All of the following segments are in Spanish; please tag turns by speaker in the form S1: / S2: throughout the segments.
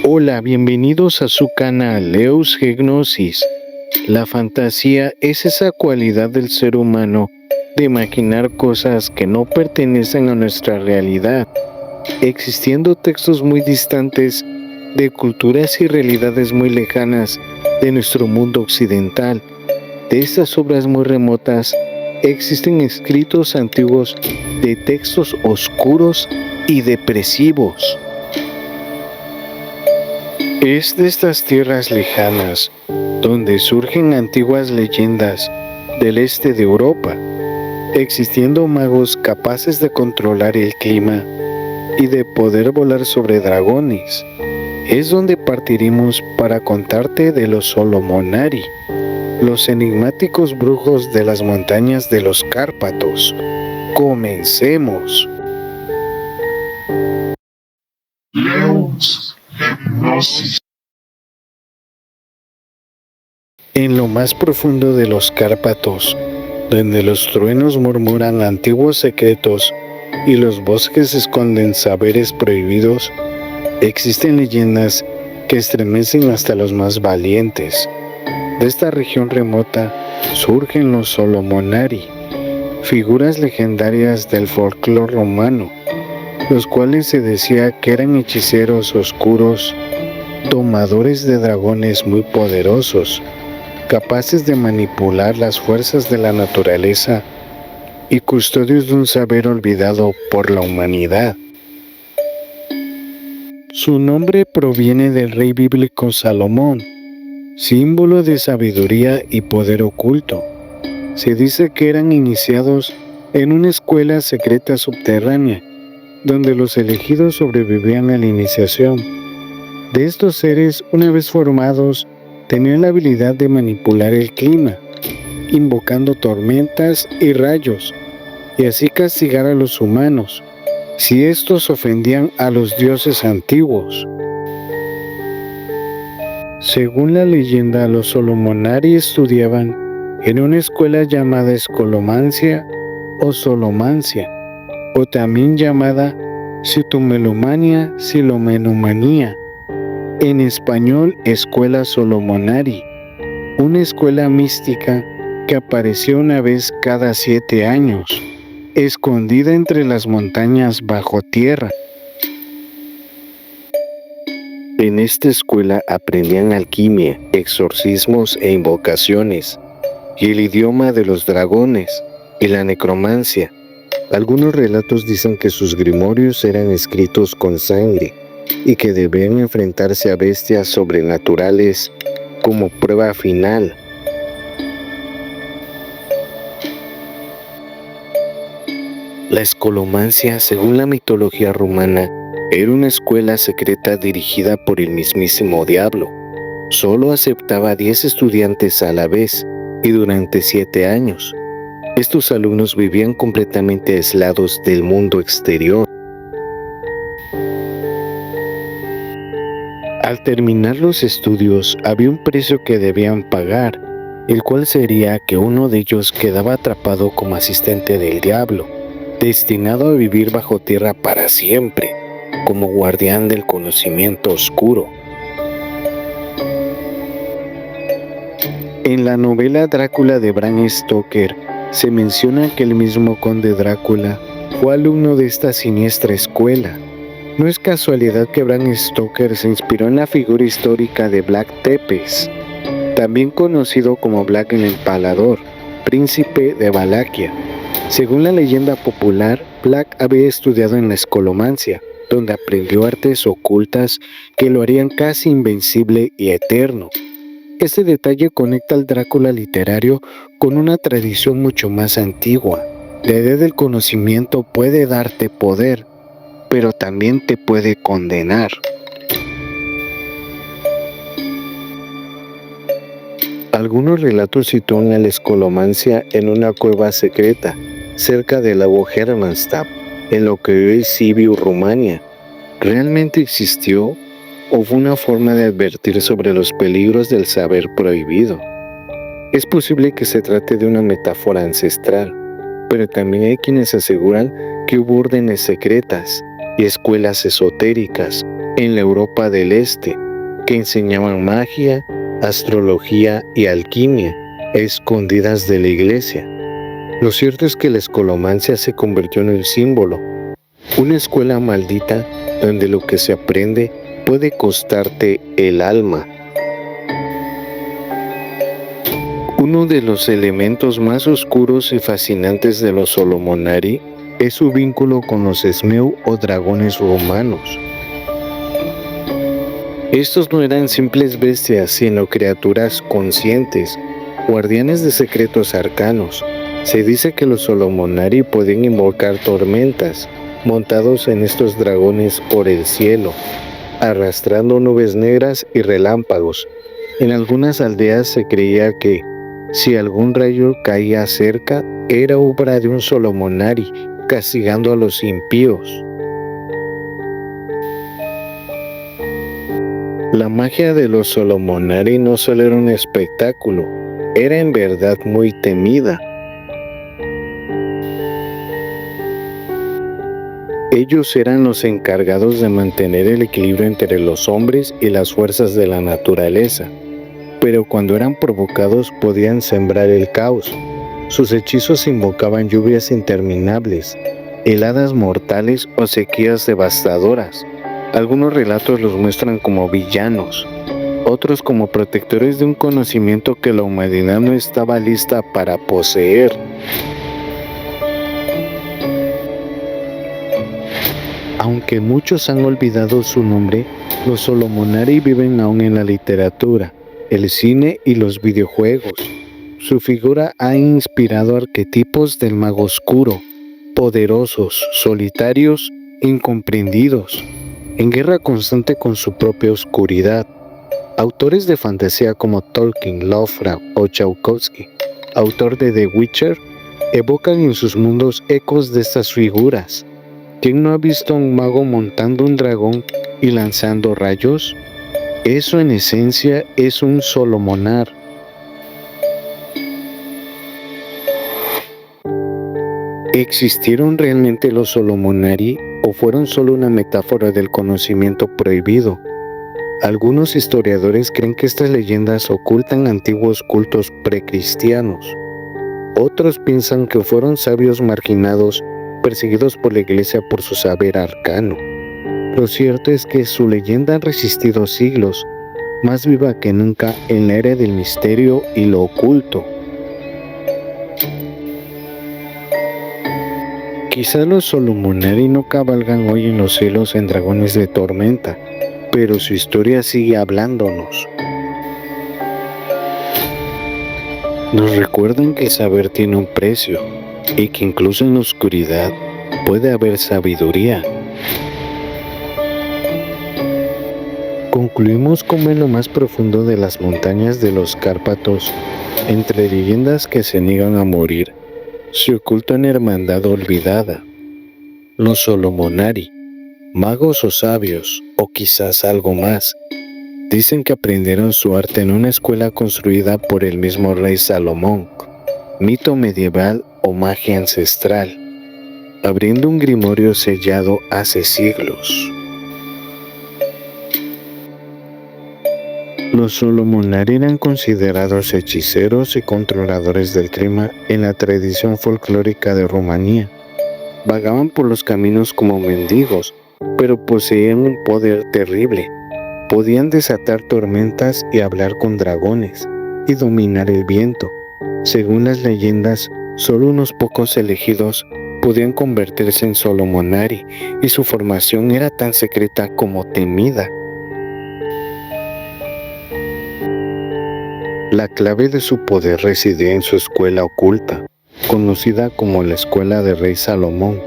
S1: Hola, bienvenidos a su canal Eusgenosis. La fantasía es esa cualidad del ser humano de imaginar cosas que no pertenecen a nuestra realidad, existiendo textos muy distantes de culturas y realidades muy lejanas de nuestro mundo occidental. De estas obras muy remotas existen escritos antiguos de textos oscuros y depresivos. Es de estas tierras lejanas donde surgen antiguas leyendas del este de Europa, existiendo magos capaces de controlar el clima y de poder volar sobre dragones. Es donde partiremos para contarte de los Solomonari, los enigmáticos brujos de las montañas de los Cárpatos. ¡Comencemos! En lo más profundo de los Cárpatos, donde los truenos murmuran antiguos secretos y los bosques esconden saberes prohibidos, existen leyendas que estremecen hasta los más valientes. De esta región remota surgen los Solomonari, figuras legendarias del folclore romano, los cuales se decía que eran hechiceros oscuros, domadores de dragones muy poderosos, capaces de manipular las fuerzas de la naturaleza y custodios de un saber olvidado por la humanidad. Su nombre proviene del rey bíblico Salomón, símbolo de sabiduría y poder oculto. Se dice que eran iniciados en una escuela secreta subterránea, donde los elegidos sobrevivían a la iniciación. De estos seres, una vez formados, tenían la habilidad de manipular el clima, invocando tormentas y rayos, y así castigar a los humanos, si estos ofendían a los dioses antiguos. Según la leyenda, los Solomonari estudiaban en una escuela llamada escolomancia o solomancia, o también llamada citomelomania, silomenomanía, en español escuela Solomonari, una escuela mística que apareció una vez cada 7 años, escondida entre las montañas bajo tierra. En esta escuela aprendían alquimia, exorcismos e invocaciones, y el idioma de los dragones y la necromancia. Algunos relatos dicen que sus grimorios eran escritos con sangre y que debían enfrentarse a bestias sobrenaturales como prueba final. La escolomancia, según la mitología romana, era una escuela secreta dirigida por el mismísimo diablo. Solo aceptaba 10 estudiantes a la vez y durante 7 años. Estos alumnos vivían completamente aislados del mundo exterior. Al terminar los estudios, había un precio que debían pagar, el cual sería que uno de ellos quedaba atrapado como asistente del diablo, destinado a vivir bajo tierra para siempre, como guardián del conocimiento oscuro. En la novela Drácula de Bram Stoker, se menciona que el mismo conde Drácula fue alumno de esta siniestra escuela. No es casualidad que Bram Stoker se inspiró en la figura histórica de Vlad Tepes, también conocido como Vlad el Empalador, príncipe de Valaquia. Según la leyenda popular, Vlad había estudiado en la escolomancia, donde aprendió artes ocultas que lo harían casi invencible y eterno. Este detalle conecta al Drácula literario con una tradición mucho más antigua. La idea del conocimiento puede darte poder, pero también te puede condenar. Algunos relatos sitúan a la escolomancia en una cueva secreta, cerca del lago Hermannstad, en lo que hoy es Sibiu, Rumania. ¿Realmente existió o fue una forma de advertir sobre los peligros del saber prohibido? Es posible que se trate de una metáfora ancestral, pero también hay quienes aseguran que hubo órdenes secretas y escuelas esotéricas en la Europa del Este, que enseñaban magia, astrología y alquimia, escondidas de la iglesia. Lo cierto es que la escolomancia se convirtió en el símbolo, una escuela maldita donde lo que se aprende puede costarte el alma. Uno de los elementos más oscuros y fascinantes de los Solomonari es su vínculo con los Smeu o dragones romanos. Estos no eran simples bestias, sino criaturas conscientes, guardianes de secretos arcanos. Se dice que los Solomonari pueden invocar tormentas, montados en estos dragones por el cielo, arrastrando nubes negras y relámpagos. En algunas aldeas se creía que, si algún rayo caía cerca, era obra de un Solomonari, castigando a los impíos. La magia de los Solomonari no solo era un espectáculo, era en verdad muy temida. Ellos eran los encargados de mantener el equilibrio entre los hombres y las fuerzas de la naturaleza, pero cuando eran provocados podían sembrar el caos. Sus hechizos invocaban lluvias interminables, heladas mortales o sequías devastadoras. Algunos relatos los muestran como villanos, otros como protectores de un conocimiento que la humanidad no estaba lista para poseer. Aunque muchos han olvidado su nombre, los Solomonari viven aún en la literatura, el cine y los videojuegos. Su figura ha inspirado arquetipos del mago oscuro, poderosos, solitarios, incomprendidos, en guerra constante con su propia oscuridad. Autores de fantasía como Tolkien, Lovecraft o Tchaikovsky, autor de The Witcher, evocan en sus mundos ecos de estas figuras. ¿Quién no ha visto a un mago montando un dragón y lanzando rayos? Eso en esencia es un Solomonar. ¿Existieron realmente los Solomonari o fueron solo una metáfora del conocimiento prohibido? Algunos historiadores creen que estas leyendas ocultan antiguos cultos precristianos. Otros piensan que fueron sabios marginados, perseguidos por la iglesia por su saber arcano. Lo cierto es que su leyenda ha resistido siglos, más viva que nunca en la era del misterio y lo oculto. Quizá los Solomonari no cabalgan hoy en los cielos en dragones de tormenta, pero su historia sigue hablándonos. Nos recuerdan que el saber tiene un precio y que incluso en la oscuridad puede haber sabiduría. Concluimos como en lo más profundo de las montañas de los Cárpatos, entre leyendas que se niegan a morir, se oculta una hermandad olvidada. Los Solomonari, magos o sabios, o quizás algo más, dicen que aprendieron su arte en una escuela construida por el mismo rey Salomón, mito medieval o magia ancestral, abriendo un grimorio sellado hace siglos. Los Solomonari eran considerados hechiceros y controladores del clima en la tradición folclórica de Rumanía. Vagaban por los caminos como mendigos, pero poseían un poder terrible. Podían desatar tormentas y hablar con dragones, y dominar el viento. Según las leyendas, solo unos pocos elegidos podían convertirse en Solomonari, y su formación era tan secreta como temida. La clave de su poder residía en su escuela oculta, conocida como la Escuela del Rey Salomón.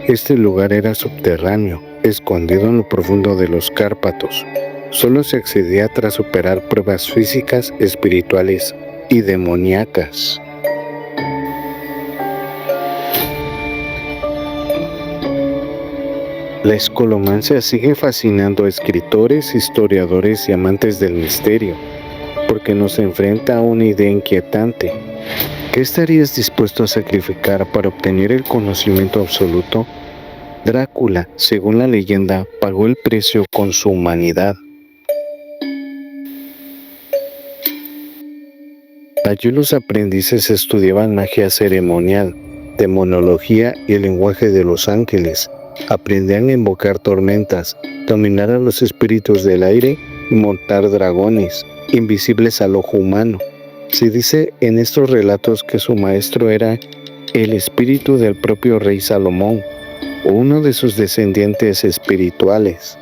S1: Este lugar era subterráneo, escondido en lo profundo de los Cárpatos. Solo se accedía tras superar pruebas físicas, espirituales y demoníacas. La escolomancia sigue fascinando a escritores, historiadores y amantes del misterio, porque nos enfrenta a una idea inquietante. ¿Qué estarías dispuesto a sacrificar para obtener el conocimiento absoluto? Drácula, según la leyenda, pagó el precio con su humanidad. Allí los aprendices estudiaban magia ceremonial, demonología y el lenguaje de los ángeles. Aprendían a invocar tormentas, dominar a los espíritus del aire y montar dragones, invisibles al ojo humano. Se dice en estos relatos que su maestro era el espíritu del propio rey Salomón, o uno de sus descendientes espirituales.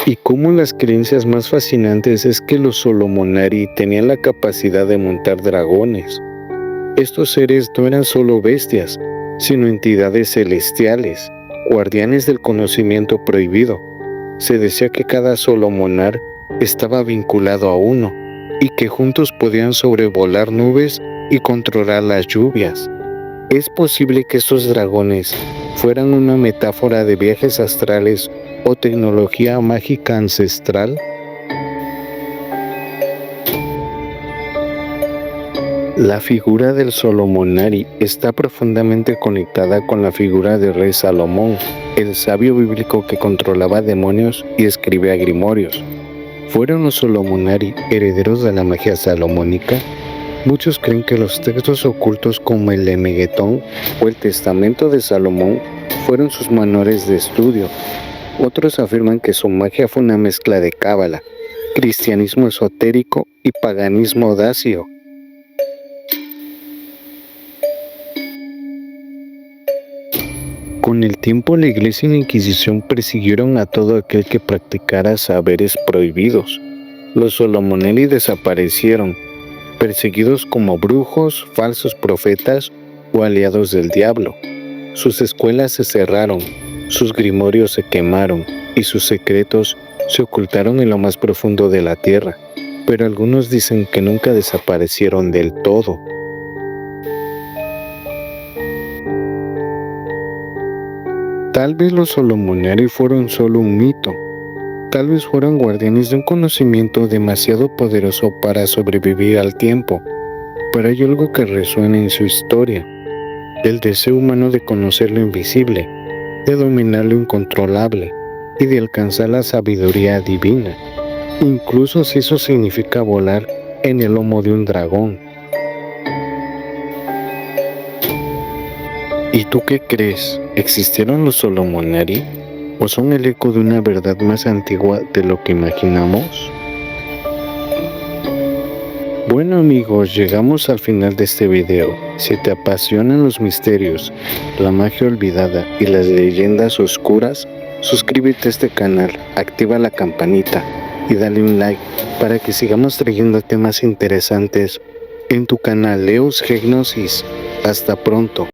S1: Y como las creencias más fascinantes es que los Solomonari tenían la capacidad de montar dragones. Estos seres no eran solo bestias, sino entidades celestiales, guardianes del conocimiento prohibido. Se decía que cada Solomonar estaba vinculado a uno, y que juntos podían sobrevolar nubes y controlar las lluvias. ¿Es posible que estos dragones fueran una metáfora de viajes astrales o tecnología mágica ancestral? La figura del Solomonari está profundamente conectada con la figura del rey Salomón, el sabio bíblico que controlaba demonios y escribía grimorios. ¿Fueron los Solomonari herederos de la magia salomónica? Muchos creen que los textos ocultos como el Emegetón o el Testamento de Salomón fueron sus manuales de estudio. Otros afirman que su magia fue una mezcla de cábala, cristianismo esotérico y paganismo dacio. Con el tiempo, la Iglesia y la Inquisición persiguieron a todo aquel que practicara saberes prohibidos. Los Solomonari desaparecieron, perseguidos como brujos, falsos profetas o aliados del diablo. Sus escuelas se cerraron, sus grimorios se quemaron y sus secretos se ocultaron en lo más profundo de la tierra, pero algunos dicen que nunca desaparecieron del todo. Tal vez los Solomonari fueron solo un mito. Tal vez fueran guardianes de un conocimiento demasiado poderoso para sobrevivir al tiempo, pero hay algo que resuena en su historia: el deseo humano de conocer lo invisible, de dominar lo incontrolable y de alcanzar la sabiduría divina, incluso si eso significa volar en el lomo de un dragón. ¿Y tú qué crees? ¿Existieron los Solomonari? ¿O son el eco de una verdad más antigua de lo que imaginamos? Bueno amigos, llegamos al final de este video. Si te apasionan los misterios, la magia olvidada y las leyendas oscuras, suscríbete a este canal, activa la campanita y dale un like para que sigamos trayendo temas interesantes en tu canal Leos Gnosis. Hasta pronto.